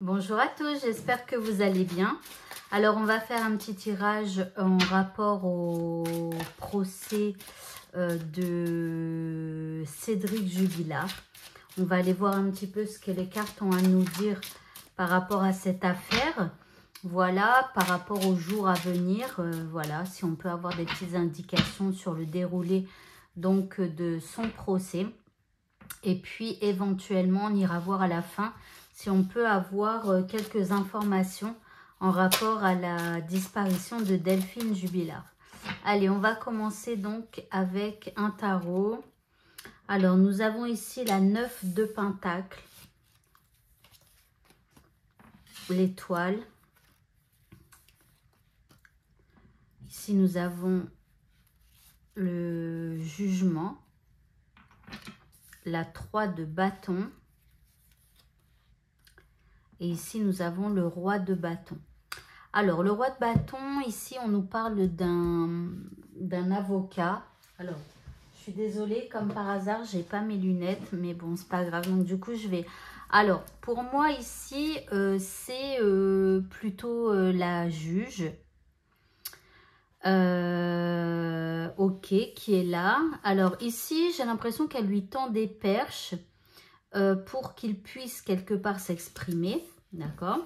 Bonjour à tous, j'espère que vous allez bien. Alors, on va faire un petit tirage en rapport au procès de Cédric Jubilard. On va aller voir un petit peu ce que les cartes ont à nous dire par rapport à cette affaire. Voilà, par rapport aux jours à venir, voilà, si on peut avoir des petites indications sur le déroulé donc de son procès. Et puis, éventuellement, on ira voir à la fin si on peut avoir quelques informations en rapport à la disparition de Delphine Jubilard. Allez, on va commencer donc avec un tarot. Alors, nous avons ici la 9 de Pentacles, l'étoile. Ici, nous avons le jugement, la 3 de bâton. Et ici, nous avons le roi de bâton. Alors, le roi de bâton, ici, on nous parle d'un avocat. Alors, je suis désolée, comme par hasard, j'ai pas mes lunettes, mais bon, c'est pas grave. Donc, du coup, je vais... Alors, pour moi, ici, c'est plutôt la juge. Ok, qui est là. Alors, ici, j'ai l'impression qu'elle lui tend des perches pour qu'il puisse quelque part s'exprimer. D'accord ?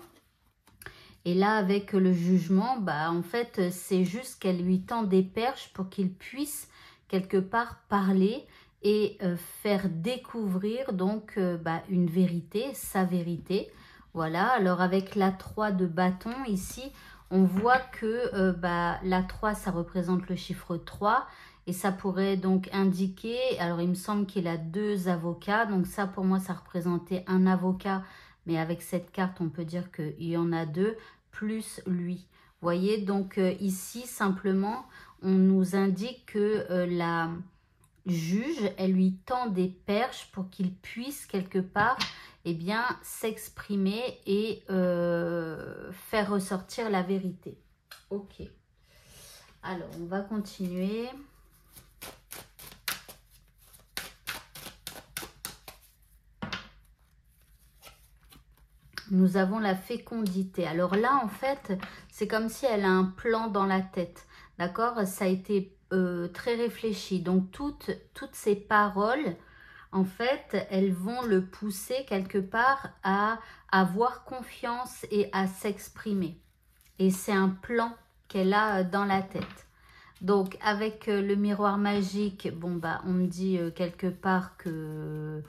Et là, avec le jugement, bah, en fait, c'est juste qu'elle lui tend des perches pour qu'il puisse quelque part parler et faire découvrir donc bah, une vérité, sa vérité. Voilà, alors avec la 3 de bâton ici, on voit que bah, la 3, ça représente le chiffre 3 et ça pourrait donc indiquer, alors il me semble qu'il a 2 avocats, donc ça pour moi, ça représentait un avocat, mais avec cette carte, on peut dire qu'il y en a 2 plus lui. Vous voyez, donc ici, simplement, on nous indique que la juge, elle lui tend des perches pour qu'il puisse quelque part eh bien, s'exprimer et faire ressortir la vérité. Ok. Alors, on va continuer. Nous avons la fécondité. Alors là, en fait, c'est comme si elle a un plan dans la tête. D'accord? Ça a été très réfléchi. Donc, toutes ces paroles, en fait, elles vont le pousser quelque part à avoir confiance et à s'exprimer. Et c'est un plan qu'elle a dans la tête. Donc, avec le miroir magique, bon, bah, on me dit quelque part que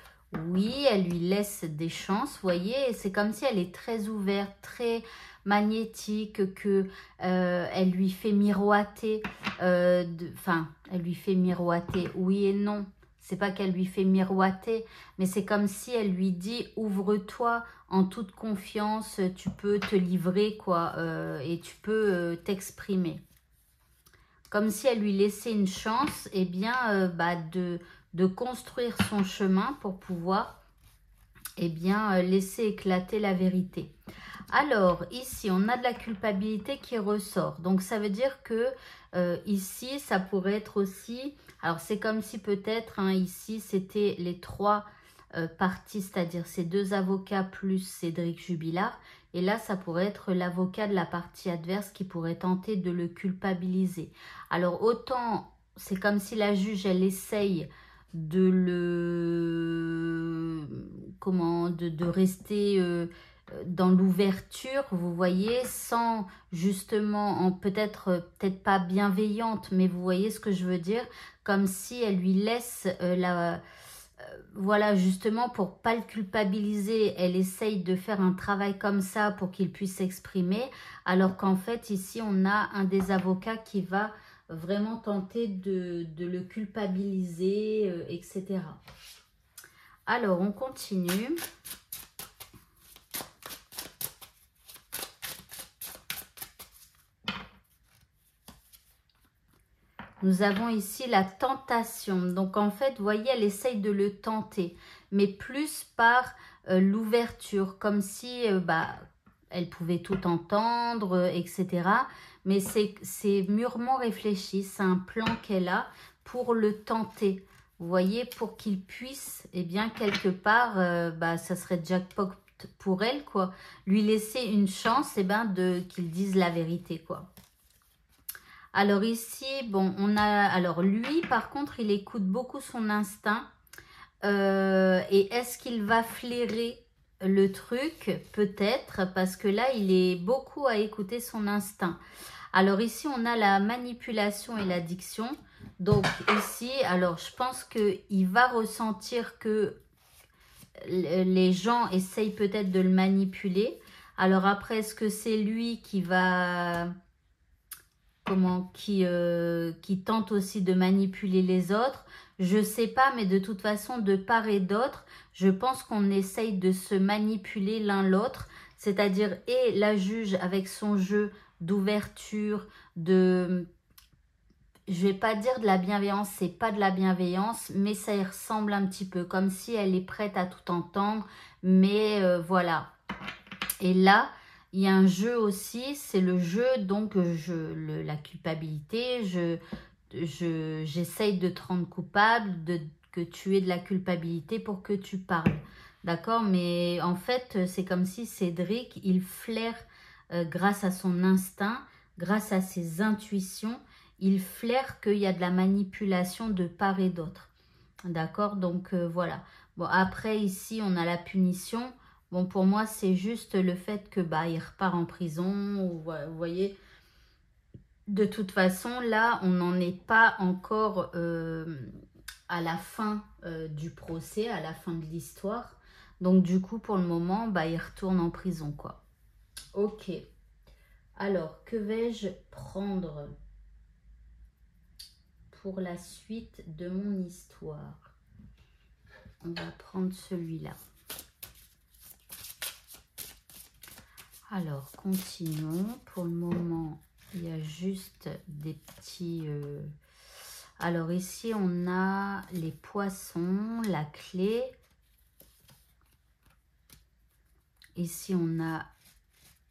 oui, elle lui laisse des chances, vous voyez. C'est comme si elle est très ouverte, très magnétique, que elle lui fait miroiter. Enfin, elle lui fait miroiter, oui et non. C'est pas qu'elle lui fait miroiter, mais c'est comme si elle lui dit « Ouvre-toi en toute confiance, tu peux te livrer, quoi, et tu peux t'exprimer. » Comme si elle lui laissait une chance eh bien, bah, de construire son chemin pour pouvoir eh bien, laisser éclater la vérité. Alors, ici, on a de la culpabilité qui ressort. Donc, ça veut dire que ici, ça pourrait être aussi... Alors, c'est comme si peut-être, hein, ici, c'était les 3 parties, c'est-à-dire ces 2 avocats plus Cédric Jubilard. Et là, ça pourrait être l'avocat de la partie adverse qui pourrait tenter de le culpabiliser. Alors, autant, c'est comme si la juge, elle essaye de le... Comment... de rester... dans l'ouverture, vous voyez, sans justement, peut-être pas bienveillante, mais vous voyez ce que je veux dire, comme si elle lui laisse voilà, justement, pour pas le culpabiliser, elle essaye de faire un travail comme ça pour qu'il puisse s'exprimer, alors qu'en fait, ici, on a un des avocats qui va vraiment tenter de le culpabiliser, etc. Alors, on continue. Nous avons ici la tentation. Donc, en fait, vous voyez, elle essaye de le tenter, mais plus par l'ouverture, comme si bah, elle pouvait tout entendre, etc. Mais c'est mûrement réfléchi, c'est un plan qu'elle a pour le tenter. Vous voyez, pour qu'il puisse, eh bien, quelque part, bah, ça serait jackpot pour elle, quoi. Lui laisser une chance, et ben, qu'il dise la vérité, quoi. Alors ici, bon, on a... Alors lui, par contre, il écoute beaucoup son instinct. Et est-ce qu'il va flairer le truc? Peut-être, parce que là, il est beaucoup à écouter son instinct. Alors ici, on a la manipulation et l'addiction. Donc ici, alors je pense qu'il va ressentir que les gens essayent peut-être de le manipuler. Alors après, est-ce que c'est lui qui va... qui tente aussi de manipuler les autres? Je sais pas, mais de toute façon, de part et d'autre, je pense qu'on essaye de se manipuler l'un l'autre, c'est-à-dire et la juge avec son jeu d'ouverture, de... Je vais pas dire de la bienveillance, c'est pas de la bienveillance, mais ça y ressemble un petit peu, comme si elle est prête à tout entendre, mais voilà. Et là, il y a un jeu aussi, c'est le jeu, donc la culpabilité, j'essaye de te rendre coupable, que tu aies de la culpabilité pour que tu parles. D'accord? Mais en fait, c'est comme si Cédric, il flaire grâce à son instinct, grâce à ses intuitions, il flaire qu'il y a de la manipulation de part et d'autre. D'accord? Donc voilà. Bon, après ici, on a la punition. Bon, pour moi, c'est juste le fait que bah, il repart en prison. Ou, vous voyez, de toute façon, là, on n'en est pas encore à la fin du procès, à la fin de l'histoire. Donc, du coup, pour le moment, bah, il retourne en prison, quoi. Ok. Alors, que vais-je prendre pour la suite de mon histoire? On va prendre celui-là. Alors, continuons. Pour le moment, il y a juste des petits... Alors ici, on a les poissons, la clé. Ici, on a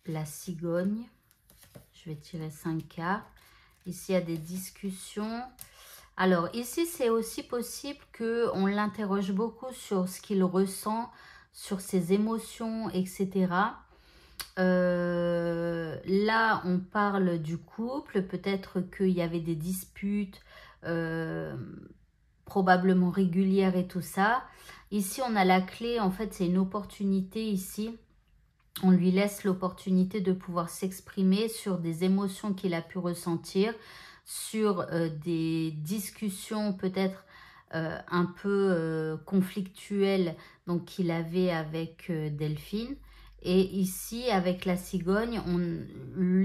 la cigogne. Je vais tirer 5 cartes. Ici, il y a des discussions. Alors, ici, c'est aussi possible qu'on l'interroge beaucoup sur ce qu'il ressent, sur ses émotions, etc. Là, on parle du couple. Peut-être qu'il y avait des disputes probablement régulières et tout ça. Ici, on a la clé. En fait, c'est une opportunité ici. On lui laisse l'opportunité de pouvoir s'exprimer sur des émotions qu'il a pu ressentir, sur des discussions peut-être un peu conflictuelles donc qu'il avait avec Delphine. Et ici, avec la cigogne,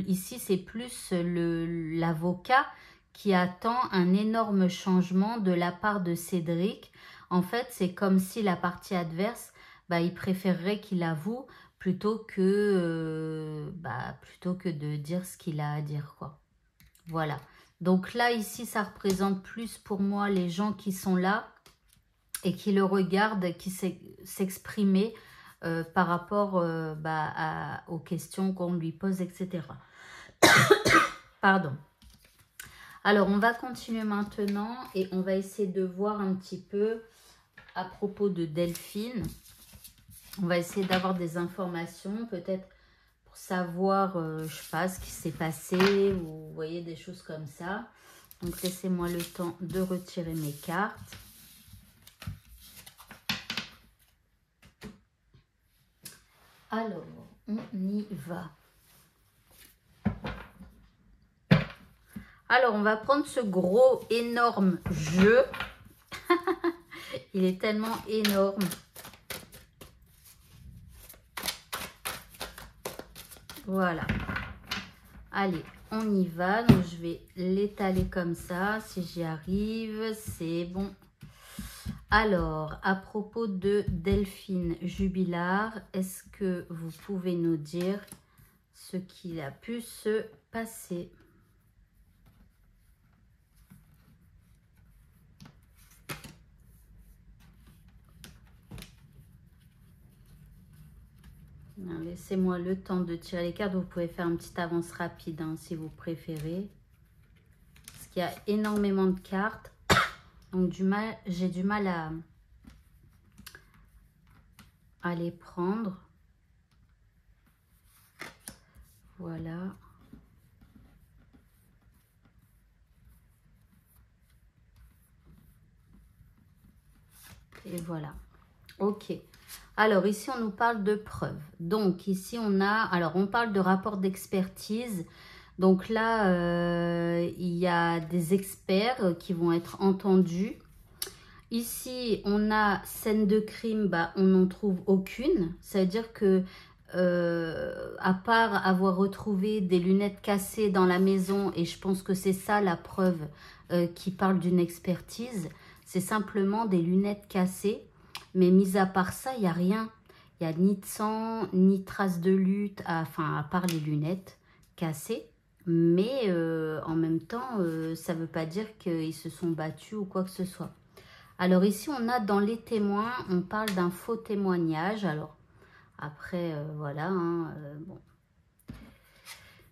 ici c'est plus l'avocat qui attend un énorme changement de la part de Cédric. En fait, c'est comme si la partie adverse, bah, il préférerait qu'il avoue plutôt que de dire ce qu'il a à dire, quoi. Voilà. Donc là, ici, ça représente plus pour moi les gens qui sont là et qui le regardent, qui s'exprimer par rapport aux questions qu'on lui pose, etc. Pardon. Alors, on va continuer maintenant et on va essayer de voir un petit peu à propos de Delphine. On va essayer d'avoir des informations, peut-être pour savoir, je sais pas, ce qui s'est passé, ou vous voyez, des choses comme ça. Donc, laissez-moi le temps de retirer mes cartes. Alors, on y va. Alors, on va prendre ce gros, énorme jeu. Il est tellement énorme. Voilà. Allez, on y va. Donc, je vais l'étaler comme ça. Si j'y arrive, c'est bon. Alors, à propos de Delphine Jubilard, est-ce que vous pouvez nous dire ce qu'il a pu se passer? Laissez-moi le temps de tirer les cartes. Vous pouvez faire une petite avance rapide hein, si vous préférez. Parce qu'il y a énormément de cartes. Donc j'ai du mal à les prendre. Voilà. Et voilà. Ok. Alors, ici, on nous parle de preuves. Donc, ici, on a... Alors, on parle de rapport d'expertise. Donc là, il y a des experts qui vont être entendus. Ici, on a scène de crime, bah, on n'en trouve aucune. Ça veut dire que, à part avoir retrouvé des lunettes cassées dans la maison, et je pense que c'est ça la preuve qui parle d'une expertise, c'est simplement des lunettes cassées. Mais mis à part ça, il n'y a rien. Il n'y a ni de sang, ni trace de lutte, enfin, à part les lunettes cassées. Mais en même temps, ça ne veut pas dire qu'ils se sont battus ou quoi que ce soit. Alors ici, on a dans les témoins, on parle d'un faux témoignage. Alors après, voilà. Hein, bon.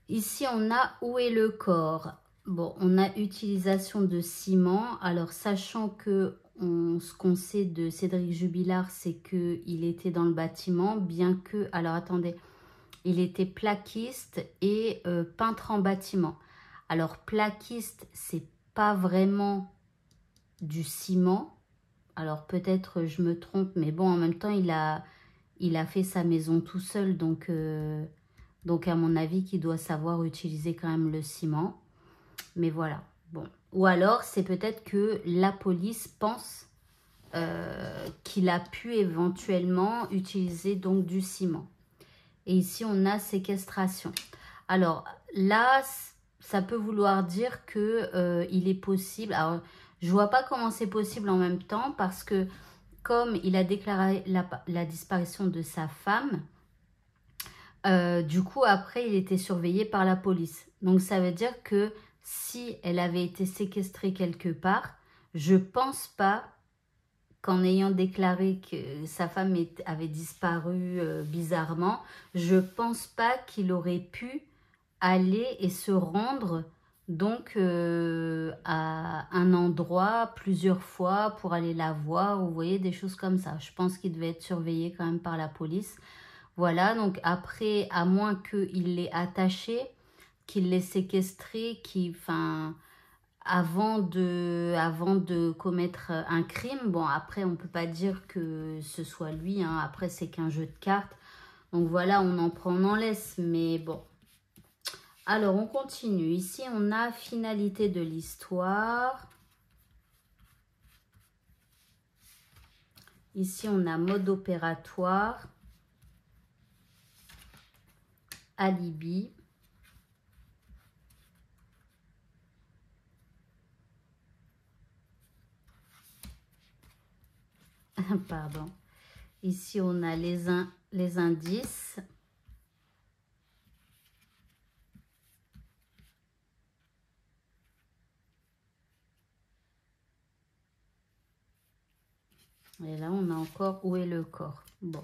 Ici, on a où est le corps. Bon, on a utilisation de ciment. Alors sachant que ce qu'on sait de Cédric Jubilard, c'est qu'il était dans le bâtiment, bien que... Alors attendez, il était plaquiste et peintre en bâtiment. Alors plaquiste, c'est pas vraiment du ciment. Alors peut-être je me trompe, mais bon, en même temps, il a fait sa maison tout seul. Donc à mon avis, qu'il doit savoir utiliser quand même le ciment. Mais voilà, bon. Ou alors, c'est peut-être que la police pense qu'il a pu éventuellement utiliser donc du ciment. Et ici, on a séquestration. Alors là, ça peut vouloir dire que il est possible... Alors, je vois pas comment c'est possible en même temps parce que comme il a déclaré la disparition de sa femme, du coup, après, il était surveillé par la police. Donc, ça veut dire que si elle avait été séquestrée quelque part, je pense pas qu'en ayant déclaré que sa femme avait disparu bizarrement, je pense pas qu'il aurait pu aller et se rendre donc à un endroit plusieurs fois pour aller la voir, vous voyez, des choses comme ça. Je pense qu'il devait être surveillé quand même par la police. Voilà, donc après, à moins qu'il l'ait attaché, qu'il l'ait séquestré, avant de commettre un crime, bon, après, on ne peut pas dire que ce soit lui, hein, après, c'est qu'un jeu de cartes. Donc voilà, on en prend, on en laisse, mais bon. Alors, on continue. Ici, on a finalité de l'histoire. Ici, on a mode opératoire. Alibi. Pardon. Ici, on a les indices. Et là, on a encore où est le corps. Bon.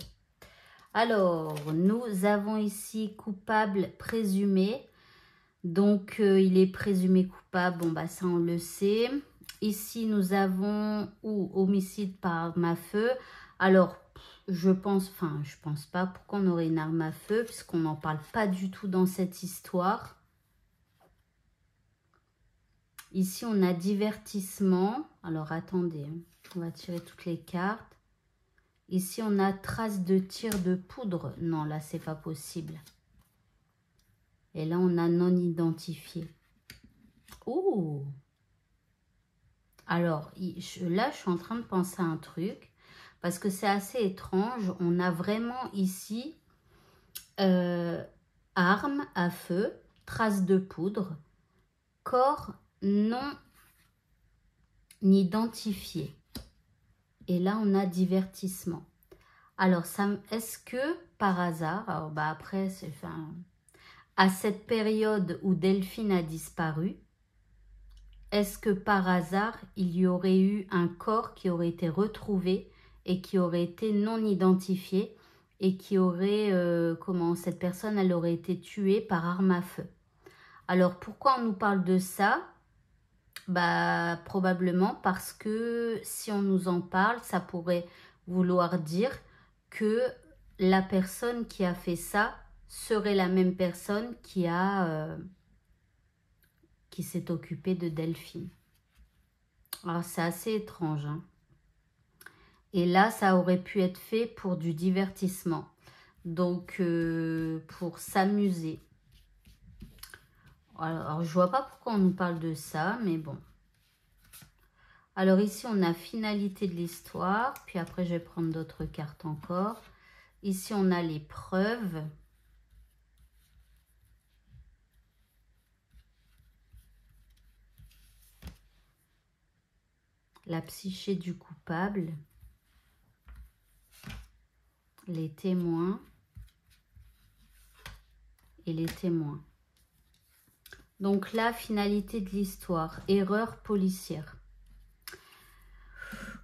Alors, nous avons ici coupable présumé. Donc, il est présumé coupable. Bon, bah ça, on le sait. Ici, nous avons homicide par arme à feu. Alors, je pense pas. Pourquoi on aurait une arme à feu? Puisqu'on n'en parle pas du tout dans cette histoire. Ici, on a divertissement. Alors, attendez. On va tirer toutes les cartes. Ici, on a trace de tir de poudre. Non, là, c'est pas possible. Et là, on a non identifié. Oh! Alors, là, je suis en train de penser à un truc. Parce que c'est assez étrange. On a vraiment ici arme à feu, trace de poudre, corps non identifié. Et là, on a divertissement. Alors, est-ce que par hasard, alors bah après, à cette période où Delphine a disparu, est-ce que par hasard, il y aurait eu un corps qui aurait été retrouvé et qui aurait été non identifié et qui aurait, cette personne, elle aurait été tuée par arme à feu. Alors, pourquoi on nous parle de ça? Bah, probablement parce que si on nous en parle, ça pourrait vouloir dire que la personne qui a fait ça serait la même personne qui s'est occupée de Delphine. Alors, c'est assez étrange, hein. Et là, ça aurait pu être fait pour du divertissement. Donc, pour s'amuser. Alors, je vois pas pourquoi on nous parle de ça, mais bon. Alors ici, on a finalité de l'histoire. Puis après, je vais prendre d'autres cartes encore. Ici, on a les preuves. La psyché du coupable. Les témoins. Et les témoins. Donc là, finalité de l'histoire. Erreur policière.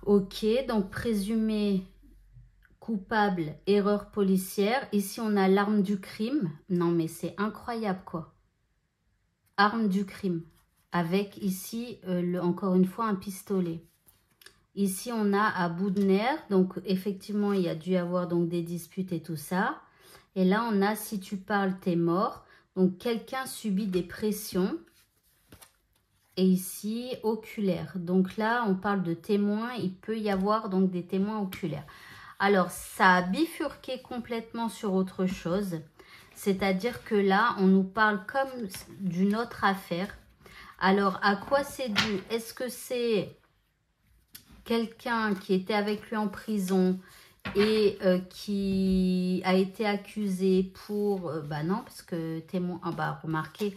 Ok, donc présumé coupable, erreur policière. Ici, on a l'arme du crime. Non, mais c'est incroyable, quoi. Arme du crime. Avec ici, encore une fois, un pistolet. Ici, on a à bout de nerfs. Donc, effectivement, il y a dû y avoir donc, des disputes et tout ça. Et là, on a si tu parles, t'es mort. Donc, quelqu'un subit des pressions. Et ici, oculaire. Donc là, on parle de témoins. Il peut y avoir donc des témoins oculaires. Alors, ça a bifurqué complètement sur autre chose. C'est-à-dire que là, on nous parle comme d'une autre affaire. Alors, à quoi c'est dû? Est-ce que c'est quelqu'un qui était avec lui en prison et qui a été accusé pour... bah non, parce que témoin... Ah bah, remarquez,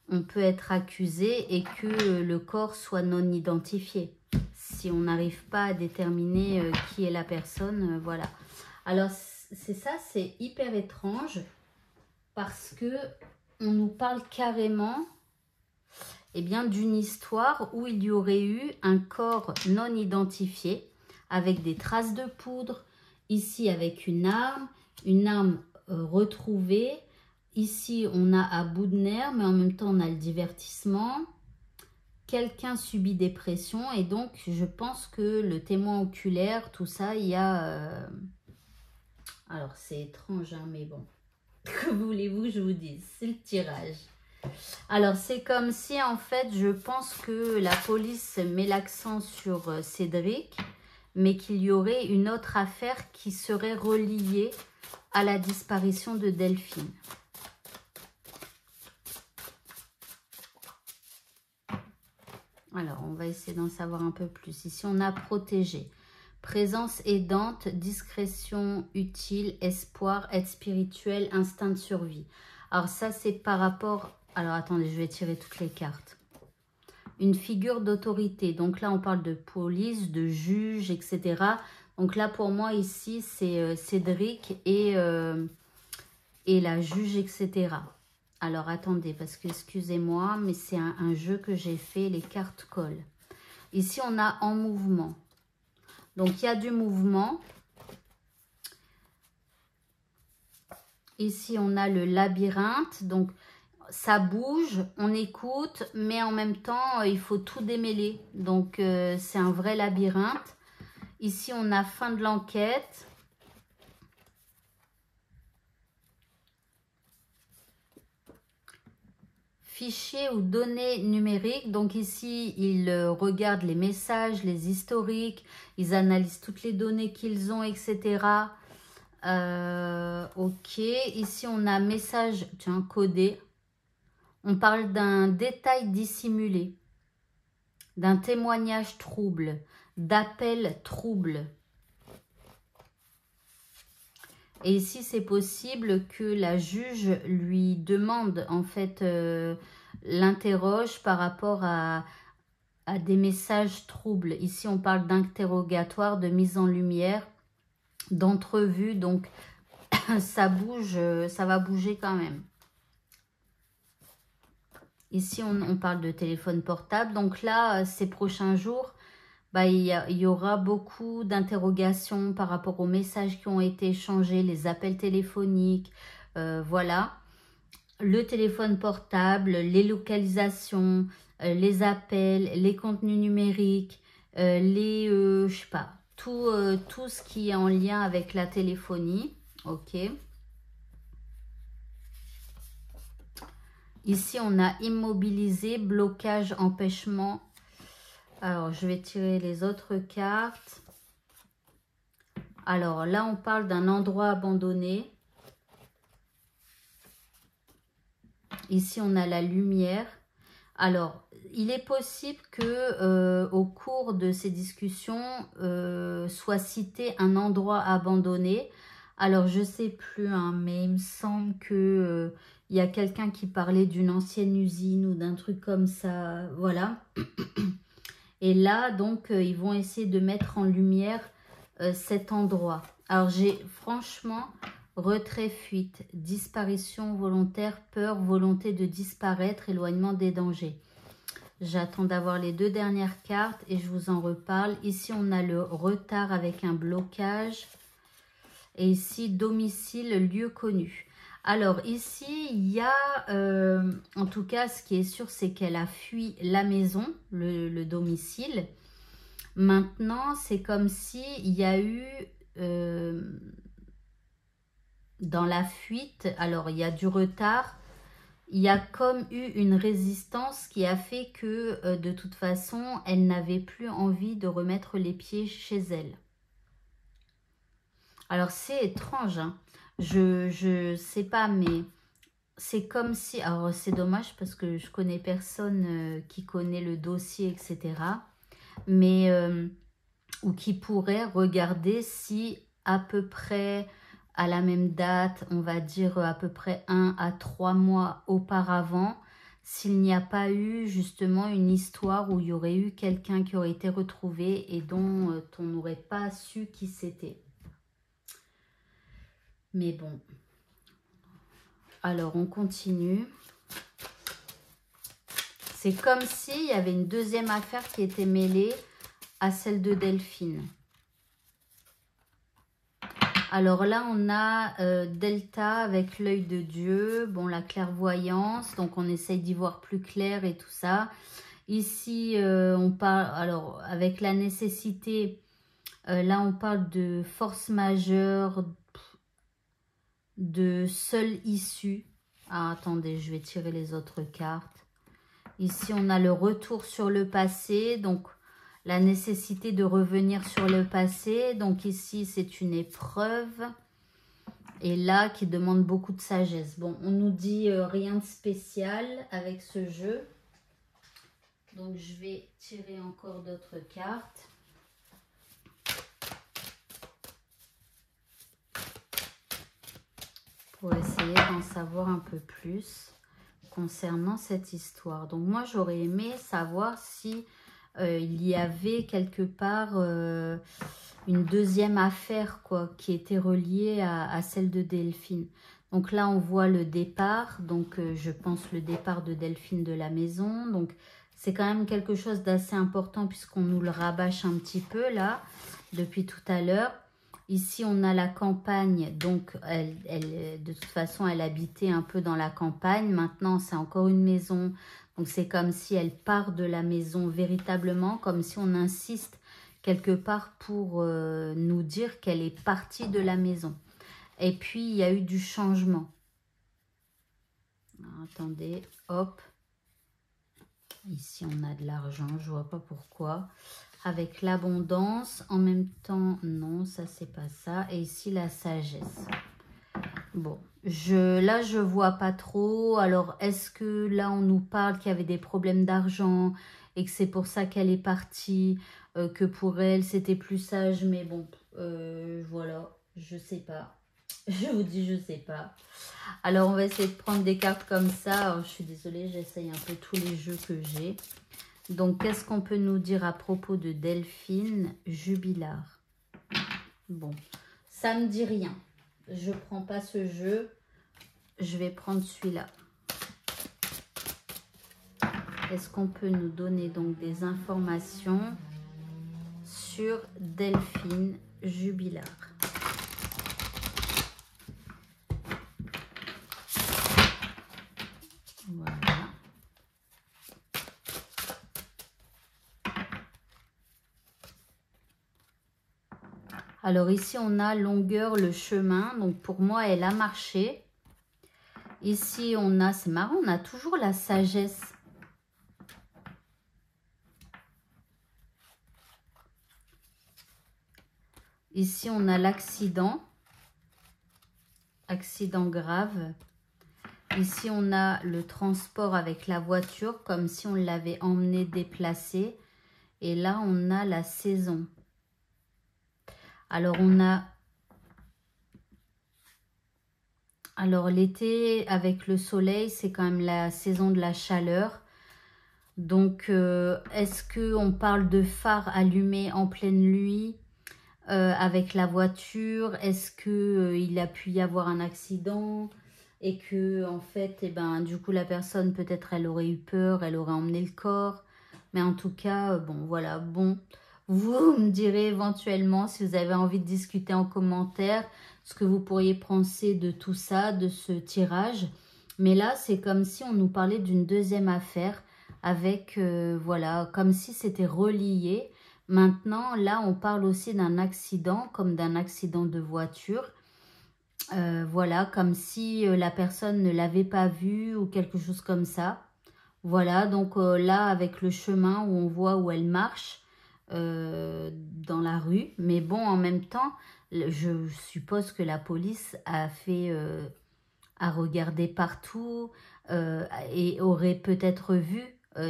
on peut être accusé et que le corps soit non identifié. Si on n'arrive pas à déterminer qui est la personne, voilà. Alors, c'est ça, c'est hyper étrange parce que on nous parle carrément bien d'une histoire où il y aurait eu un corps non identifié avec des traces de poudre, ici avec une arme retrouvée. Ici, on a à bout de nerfs, mais en même temps, on a le divertissement. Quelqu'un subit des pressions et donc, je pense que le témoin oculaire, tout ça, il y a... Alors, c'est étrange, hein, mais bon. Que voulez-vous que je vous dise? C'est le tirage. Alors, c'est comme si, en fait, je pense que la police met l'accent sur Cédric, mais qu'il y aurait une autre affaire qui serait reliée à la disparition de Delphine. Alors, on va essayer d'en savoir un peu plus. Ici, on a protégé. Présence aidante, discrétion utile, espoir, aide spirituelle, instinct de survie. Alors ça, c'est par rapport... Alors, attendez, je vais tirer toutes les cartes. Une figure d'autorité. Donc là, on parle de police, de juge, etc. Donc là, pour moi, ici, c'est Cédric et la juge, etc. Alors, attendez, parce que, excusez-moi, mais c'est un jeu que j'ai fait, les cartes collent. Ici, on a en mouvement. Donc, il y a du mouvement. Ici, on a le labyrinthe. Donc, ça bouge, on écoute, mais en même temps, il faut tout démêler. Donc, c'est un vrai labyrinthe. Ici, on a fin de l'enquête. Fichier ou données numériques. Donc ici, ils regardent les messages, les historiques. Ils analysent toutes les données qu'ils ont, etc. Ok. Ici, on a message, tiens, codé. On parle d'un détail dissimulé, d'un témoignage trouble, d'appel trouble. Et ici, c'est possible que la juge lui demande, en fait, l'interroge par rapport à des messages troubles. Ici, on parle d'interrogatoire, de mise en lumière, d'entrevue. Donc, ça bouge, ça va bouger quand même. Ici, on parle de téléphone portable. Donc là, ces prochains jours, bah, il y aura beaucoup d'interrogations par rapport aux messages qui ont été échangés, les appels téléphoniques, voilà. Le téléphone portable, les localisations, les appels, les contenus numériques, je sais pas, tout ce qui est en lien avec la téléphonie, ok. Ici, on a immobilisé, blocage, empêchement. Alors, je vais tirer les autres cartes. Alors, là, on parle d'un endroit abandonné. Ici, on a la lumière. Alors, il est possible que au cours de ces discussions soit cité un endroit abandonné. Alors, je ne sais plus, hein, mais il me semble que il y a quelqu'un qui parlait d'une ancienne usine ou d'un truc comme ça. Voilà. Et là, donc, ils vont essayer de mettre en lumière cet endroit. Alors, j'ai franchement retrait, fuite, disparition volontaire, peur, volonté de disparaître, éloignement des dangers. J'attends d'avoir les deux dernières cartes et je vous en reparle. Ici, on a le retard avec un blocage. Et ici, domicile, lieu connu. Alors ici, il y a, en tout cas, ce qui est sûr, c'est qu'elle a fui la maison, le domicile. Maintenant, c'est comme si il y a eu, dans la fuite, alors il y a du retard, il y a comme eu une résistance qui a fait que, de toute façon, elle n'avait plus envie de remettre les pieds chez elle. Alors, c'est étrange, hein. Je sais pas, mais c'est comme si... Alors, c'est dommage parce que je connais personne qui connaît le dossier, etc. Mais, ou qui pourrait regarder si à peu près à la même date, on va dire à peu près 1 à 3 mois auparavant, s'il n'y a pas eu justement une histoire où il y aurait eu quelqu'un qui aurait été retrouvé et dont on n'aurait pas su qui c'était. Mais bon. Alors, on continue. C'est comme s'il y avait une deuxième affaire qui était mêlée à celle de Delphine. Alors là, on a Delta avec l'œil de Dieu. Bon, la clairvoyance. Donc, on essaye d'y voir plus clair et tout ça. Ici, on parle... Alors, avec la nécessité... là, on parle de force majeure, de seule issue. Ah, attendez, je vais tirer les autres cartes. Ici, on a le retour sur le passé, donc la nécessité de revenir sur le passé. Donc ici, c'est une épreuve. Et là, qui demande beaucoup de sagesse. Bon, on nous dit rien de spécial avec ce jeu. Donc, je vais tirer encore d'autres cartes. Pour essayer d'en savoir un peu plus concernant cette histoire. Donc moi, j'aurais aimé savoir si il y avait quelque part une deuxième affaire quoi, qui était reliée à celle de Delphine. Donc là, on voit le départ. Donc je pense le départ de Delphine de la maison. Donc c'est quand même quelque chose d'assez important puisqu'on nous le rabâche un petit peu là, depuis tout à l'heure. Ici, on a la campagne, donc de toute façon, elle habitait un peu dans la campagne. Maintenant, c'est encore une maison, donc c'est comme si elle part de la maison véritablement, comme si on insiste quelque part pour nous dire qu'elle est partie de la maison. Et puis, il y a eu du changement. Alors, attendez, hop. Ici, on a de l'argent, je vois pas pourquoi. Avec l'abondance, en même temps, non, ça c'est pas ça. Et ici, la sagesse. Bon, là, je vois pas trop. Alors, est-ce que là, on nous parle qu'il y avait des problèmes d'argent et que c'est pour ça qu'elle est partie, que pour elle, c'était plus sage. Mais bon, voilà, je sais pas. Je vous dis, je sais pas. Alors, on va essayer de prendre des cartes comme ça. Alors, je suis désolée, j'essaye un peu tous les jeux que j'ai. Donc, qu'est-ce qu'on peut nous dire à propos de Delphine Jubilard? Bon, ça ne me dit rien. Je ne prends pas ce jeu. Je vais prendre celui-là. Est-ce qu'on peut nous donner donc des informations sur Delphine Jubilard? Voilà. Alors ici, on a longueur, le chemin. Donc pour moi, elle a marché. Ici, on a, c'est marrant, on a toujours la sagesse. Ici, on a l'accident. Accident grave. Ici, on a le transport avec la voiture, comme si on l'avait emmené déplacé. Et là, on a la saison. Alors, on a... Alors, l'été, avec le soleil, c'est quand même la saison de la chaleur. Donc, est-ce qu'on parle de phare allumé en pleine nuit avec la voiture? Est-ce qu'il a pu y avoir un accident? Et que, en fait, eh ben, du coup, la personne, peut-être, elle aurait eu peur, elle aurait emmené le corps. Mais en tout cas, bon, voilà, bon. Vous me direz éventuellement, si vous avez envie de discuter en commentaire, ce que vous pourriez penser de tout ça, de ce tirage. Mais là, c'est comme si on nous parlait d'une deuxième affaire avec, voilà, comme si c'était relié. Maintenant, là, on parle aussi d'un accident, comme d'un accident de voiture. Voilà, comme si la personne ne l'avait pas vu ou quelque chose comme ça. Voilà, donc là, avec le chemin où on voit où elle marche dans la rue. Mais bon, en même temps, je suppose que la police a fait, a regardé partout et aurait peut-être vu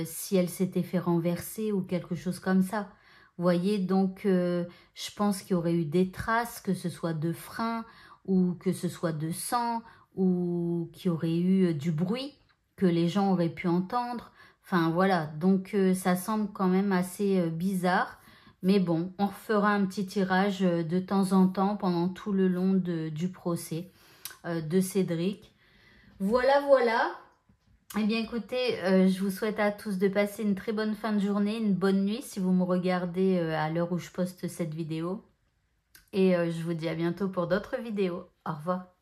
si elle s'était fait renverser ou quelque chose comme ça. Vous voyez, donc je pense qu'il y aurait eu des traces, que ce soit de frein ou que ce soit de sang ou qu'il y aurait eu du bruit que les gens auraient pu entendre. Enfin voilà, donc ça semble quand même assez bizarre. Mais bon, on refera un petit tirage de temps en temps pendant tout le long du procès de Cédric. Voilà, voilà. Eh bien, écoutez, je vous souhaite à tous de passer une très bonne fin de journée, une bonne nuit si vous me regardez à l'heure où je poste cette vidéo. Et je vous dis à bientôt pour d'autres vidéos. Au revoir.